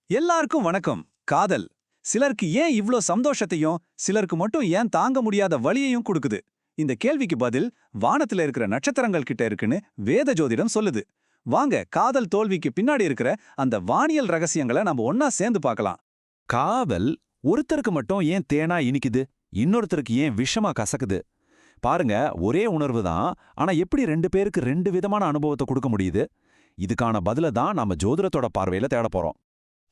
எல்லாருக்கும் வணக்கம். காதல் சிலருக்கு ஏன் இவ்ளோ சந்தோஷத்தையும் சிலருக்கு மட்டும் ஏன் தாங்க முடியாத வலியையும் கொடுக்குது? இந்த கேள்விக்கு பதில் வானத்துல இருக்கிற நட்சத்திரங்கள் கிட்ட இருக்குன்னு வேத ஜோதிடம் சொல்லுது. வாங்க காதல் தோல்விக்கு பின்னாடி இருக்கிற அந்த வானியல் ரகசியங்களை நம்ம ஒன்னா சேர்ந்து பார்க்கலாம். காதல் ஒருத்தருக்கு மட்டும் ஏன் தேனா இனிக்குது, இன்னொருத்தருக்கு ஏன் விஷமா கசக்குது? பாருங்க, ஒரே உணர்வு தான், ஆனா எப்படி ரெண்டு பேருக்கு ரெண்டு விதமான அனுபவத்தை கொடுக்க முடியுது? இதுக்கான பதில தான் நாம ஜோதிடத்தோட பார்வையில தேட போறோம்.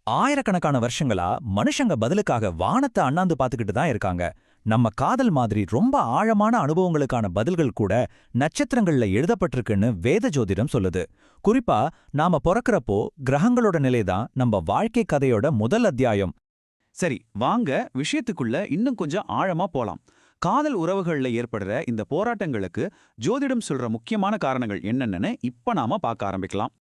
ஆயிரக்கணக்கான வருஷங்களா மனுஷங்க பதிலுக்காக வானத்தை அண்ணாந்து பார்த்துக்கிட்டு தான் இருக்காங்க. நம்ம காதல் மாதிரி ரொம்ப ஆழமான அனுபவங்களுக்கான பதில்கள் கூட நட்சத்திரங்கள்ல எழுதப்பட்டிருக்குன்னு வேத ஜோதிடம் சொல்லுது. குறிப்பா நாம பிறக்கறப்போ கிரகங்களோட நிலைதான் நம்ம வாழ்க்கை கதையோட முதல் அத்தியாயம். சரி, வாங்க விஷயத்துக்குள்ள இன்னும் கொஞ்சம் ஆழமா போலாம். காதல் உறவுகள்ல ஏற்படுற இந்த போராட்டங்களுக்கு ஜோதிடம் சொல்ற முக்கியமான காரணங்கள் என்னென்னு இப்ப நாம பார்க்க ஆரம்பிக்கலாம்.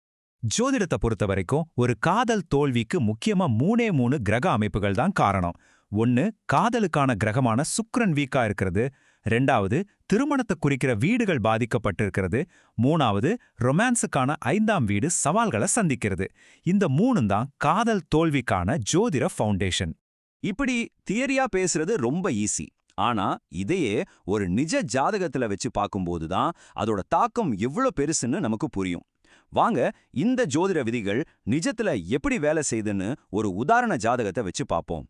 ஜோதிடத்தை பொறுத்த வரைக்கும் ஒரு காதல் தோல்விக்கு முக்கியமா மூணே கிரக அமைப்புகள் தான் காரணம். ஒன்னு, காதலுக்கான கிரகமான சுக்கிரன் வீக்கா இருக்கிறது. ரெண்டாவது, திருமணத்தை குறிக்கிற வீடுகள் பாதிக்கப்பட்டிருக்கிறது. மூணாவது, ரொமான்ஸுக்கான 5ஆம் வீடு சவால்களை சந்திக்கிறது. இந்த மூணும் தான் காதல் தோல்விக்கான ஜோதிட ஃபவுண்டேஷன். இப்படி தியரியா பேசுறது ரொம்ப ஈஸி. ஆனா இதையே ஒரு நிஜ ஜாதகத்துல வச்சு பார்க்கும்போது தான் அதோட தாக்கம் எவ்வளவு பெருசுன்னு நமக்கு புரியும். வாங்க இந்த ஜோதிட விதிகள் நிஜத்துல எப்படி வேலை செய்யுதுன்னு ஒரு உதாரண ஜாதகத்தை வச்சு பார்ப்போம்.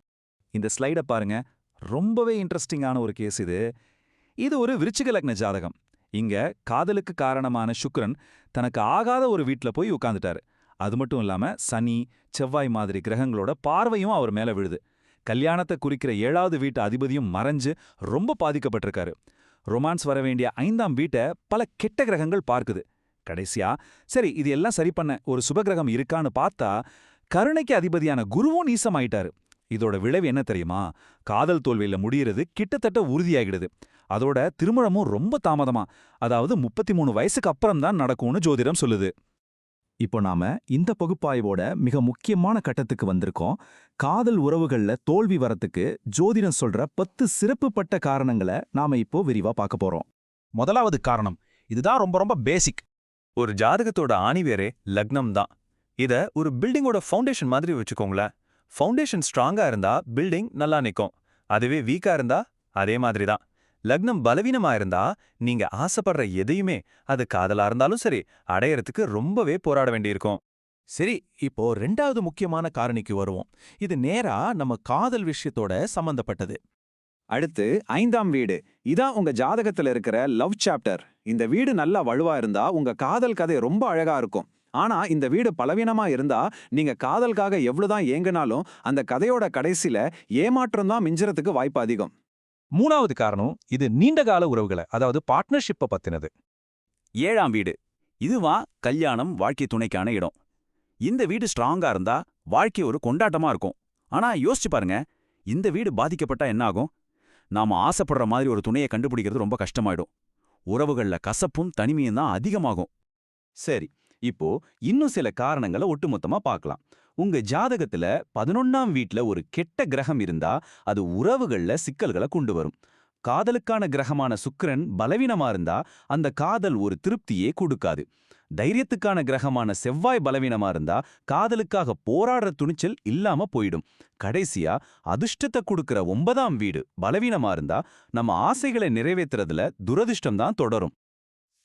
இந்த ஸ்லைட பாருங்க, ரொம்பவே இன்ட்ரெஸ்டிங்கான ஒரு கேஸ் இது. இது ஒரு விருச்சிக லக்ன ஜாதகம். இங்க காதலுக்கு காரணமான சுக்கிரன் தனக்கு ஆகாத ஒரு வீட்ல போய் உட்கார்ந்துட்டாரு. அது மட்டும் இல்லாம சனி, செவ்வாய் மாதிரி கிரகங்களோட பார்வையும் அவர் மேல விழுது. கல்யாணத்தை குறிக்கிற 7வது வீட்டு அதிபதியும் மறைஞ்சு ரொம்ப பாதிக்கப்பட்டிருக்காரு. ரொமான்ஸ் வர வேண்டிய 5ஆம் வீட்டை பல கெட்ட கிரகங்கள் பார்க்குது. கடைசியா சரி இது எல்லாம் சரி பண்ண ஒரு சுபகிரகம் இருக்கான்னு பார்த்தா கருணைக்கு அதிபதியான குருவும் நீசமாயிட்டாரு. இதோட விளைவு என்ன தெரியுமா? காதல் தோல்வியில முடியறது கிட்டத்தட்ட உறுதியாகிடுது. அதோட திருமணமும் ரொம்ப தாமதமா, அதாவது 33 வயசுக்கு அப்புறம் தான் நடக்கும்னு ஜோதிடம் சொல்லுது. இப்போ நாம இந்த பகுப்பாய்வோட மிக முக்கியமான கட்டத்துக்கு வந்திருக்கோம். காதல் உறவுகள்ல தோல்வி வரத்துக்கு ஜோதிடம் சொல்ற 10 சிறப்புப்பட்ட காரணங்களை நாம இப்போ விரிவா பார்க்க போறோம். முதலாவது காரணம், இதுதான் ரொம்ப ரொம்ப பேசிக். ஒரு ஜாதகத்தோட ஆணிவேரே லக்னம் தான். இத ஒரு பில்டிங்கோட ஃபவுண்டேஷன் மாதிரி வச்சுக்கோங்களேன். ஃபவுண்டேஷன் ஸ்ட்ராங்கா இருந்தா பில்டிங் நல்லா நிற்கும். அதுவே வீக்கா இருந்தா அதே மாதிரி தான். லக்னம் பலவீனமா இருந்தா நீங்க ஆசைப்படுற எதையுமே, அது காதலா இருந்தாலும் சரி, அடையறதுக்கு ரொம்பவே போராட வேண்டியிருக்கும். சரி, இப்போ 2வது முக்கியமான காரணிக்கு வருவோம். இது நேரா நம்ம காதல் விஷயத்தோட சம்பந்தப்பட்டது. அடுத்து 5ஆம் வீடு. இதான் உங்க ஜாதகத்துல இருக்கிற லவ் சாப்டர். இந்த வீடு நல்லா வலுவா இருந்தா உங்க காதல் கதை ரொம்ப அழகா இருக்கும். ஆனா இந்த வீடு பலவீனமா இருந்தா நீங்க காதலுக்காக எவ்வளவுதான் ஏங்கினாலும் அந்த கதையோட கடைசியில ஏமாற்றம் தான் மிஞ்சறதுக்கு வாய்ப்பு அதிகம். 3வது காரணம், இது நீண்டகால உறவுகளை, அதாவது பார்ட்னர்ஷிப்பை பத்தினது. 7ஆம் வீடு. இதுவா கல்யாணம், வாழ்க்கை துணைக்கான இடம். இந்த வீடு ஸ்ட்ராங்கா இருந்தா வாழ்க்கை ஒரு கொண்டாட்டமா இருக்கும். ஆனா யோசிச்சு பாருங்க, இந்த வீடு பாதிக்கப்பட்டா என்ன ஆகும்? நாம ஆசைப்படுற மாதிரி ஒரு துணையை கண்டுபிடிக்கிறது ரொம்ப கஷ்டமாயிடும். உறவுகள்ல கசப்பும் தனிமையும் தான் அதிகமாகும். சரி, இப்போ இன்னும் சில காரணங்களை ஒட்டுமொத்தமா பார்க்கலாம். உங்க ஜாதகத்துல 11ஆம் வீட்ல ஒரு கெட்ட கிரகம் இருந்தா அது உறவுகள்ல சிக்கல்களை கொண்டு வரும். காதலுக்கான கிரகமான சுக்கிரன் பலவீனமா இருந்தா அந்த காதல் ஒரு திருப்தியே கொடுக்காது. தைரியத்துக்கான கிரகமான செவ்வாய் பலவீனமா இருந்தா காதலுக்காக போராடுற துணிச்சல் இல்லாம போயிடும். கடைசியா அதிர்ஷ்டத்தை கொடுக்கிற 9ஆம் வீடு பலவீனமா இருந்தா நம்ம ஆசைகளை நிறைவேற்றுறதுல துரதிர்ஷ்டம் தான் தொடரும்.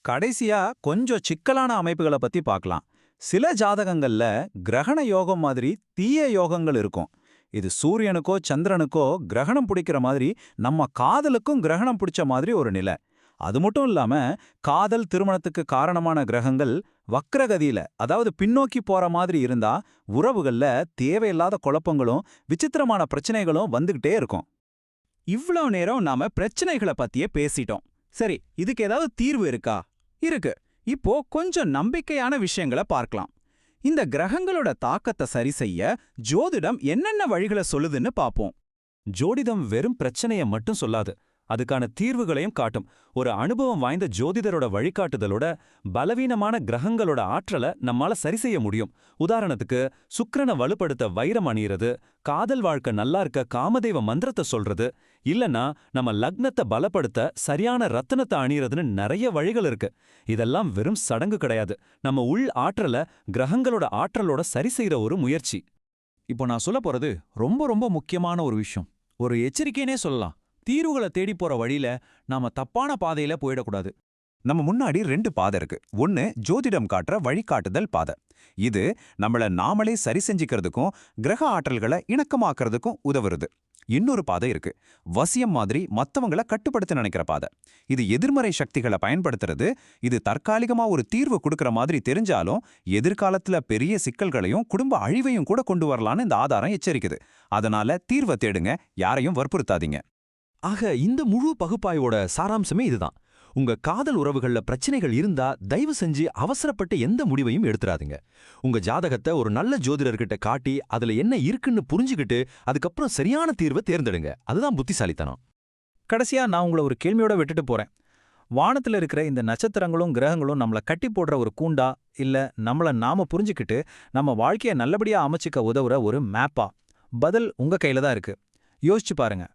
கடைசியா கொஞ்சம் சிக்கலான அமைப்புகளை பத்தி பார்க்கலாம். சில ஜாதகங்கள்ல கிரகண யோகம் மாதிரி தீய யோகங்கள் இருக்கும். இது சூரியனுக்கோ சந்திரனுக்கோ கிரகணம் பிடிக்கிற மாதிரி நம்ம காதலுக்கும் கிரகணம் பிடிச்ச மாதிரி ஒரு நிலை. அது மட்டும் இல்லாம காதல் திருமணத்துக்கு காரணமான கிரகங்கள் வக்ரகதியில, அதாவது பின்னோக்கி போற மாதிரி இருந்தா உறவுகள்ல தேவையில்லாத குழப்பங்களும் விசித்திரமான பிரச்சனைகளும் வந்துகிட்டே இருக்கும். இவ்ளோ நேரம் நாம பிரச்சனைகளை பத்தியே பேசிட்டோம். சரி, இதுக்கு ஏதாவது தீர்வு இருக்கா? இருக்கு. இப்போ கொஞ்சம் நம்பிக்கையான விஷயங்களை பார்க்கலாம். இந்த கிரகங்களோட தாக்கத்தை சரி செய்ய ஜோதிடம் என்னென்ன வழிகளை சொல்லுதுன்னு பாப்போம். ஜோதிடம் வெறும் பிரச்சனையை மட்டும் சொல்லாது, அதுக்கான தீர்வுகளையும் காட்டும். ஒரு அனுபவம் வாய்ந்த ஜோதிடரோட வழிகாட்டுதலோட பலவீனமான கிரகங்களோட ஆற்றலை நம்மால சரி செய்ய முடியும். உதாரணத்துக்கு, சுக்கிரனை வலுப்படுத்த வைரம் அணியிறது, காதல் வாழ்க்கை நல்லா இருக்க காமதேவ மந்திரத்தை சொல்றது, இல்லனா நம்ம லக்னத்தை பலப்படுத்த சரியான ரத்தினத்தை அணியறதுன்னு நிறைய வழிகள் இருக்கு. இதெல்லாம் வெறும் சடங்கு கிடையாது, நம்ம உள் ஆற்றலை கிரகங்களோட ஆற்றலோட சரி செய்யற ஒரு முயற்சி. இப்போ நான் சொல்ல போறது ரொம்ப ரொம்ப முக்கியமான ஒரு விஷயம். ஒரு எச்சரிக்கைனே சொல்லலாம். தீர்வுகளை தேடி போற வழியில நாம தப்பான பாதையில போயிடக்கூடாது. நம்ம முன்னாடி 2 பாதை இருக்கு. ஒன்னு ஜோதிடம் காட்டுற வழிகாட்டுதல் பாதை. இது நம்மள நாமளே சரி செஞ்சுக்கிறதுக்கும் கிரக ஆற்றல்களை இணக்கமாக்குறதுக்கும் உதவுறது. இன்னொரு பாதை இருக்கு. வசியம் மாதிரி மத்தவங்கள கட்டுப்படுத்த நினைக்கிற பாதை. இது எதிர்மறை சக்திகளை பயன்படுத்துறது. இது தற்காலிகமா ஒரு தீர்வு கொடுக்கற மாதிரி தெரிஞ்சாலும் எதிர்காலத்துல பெரிய சிக்கல்களையும் குடும்ப அழிவையும் கூட கொண்டு வரலான்னு இந்த ஆதாரம் எச்சரிக்குது. அதனால தீர்வை தேடுங்க, யாரையும் வற்புறுத்தாதீங்க. ஆக இந்த முழு பகுப்பாய்வோட சாராம்சமே இதுதான். உங்க காதல் உறவுகள்ல பிரச்சனைகள் இருந்தா தயவு செஞ்சு அவசரப்பட்டு எந்த முடிவையும் எடுத்துறாதீங்க. உங்க ஜாதகத்தை ஒரு நல்ல ஜோதிடர்கிட்ட காட்டி அதுல என்ன இருக்குன்னு புரிஞ்சுக்கிட்டு அதுக்கப்புறம் சரியான தீர்வை தேர்ந்தெடுங்க. அதுதான் புத்திசாலித்தனம். கடைசியா நான் உங்களை ஒரு கேள்வியோட விட்டுட்டு போறேன். வானத்துல இருக்கிற இந்த நட்சத்திரங்களும் கிரகங்களும் நம்மள கட்டி போடுற ஒரு கூண்டா, இல்ல நம்மள நாம புரிஞ்சுக்கிட்டு நம்ம வாழ்க்கைய நல்லபடியா அமைச்சுக்க உதவுற ஒரு மேப்பா? பதில் உங்க கையில தான் இருக்கு. யோசிச்சு பாருங்க.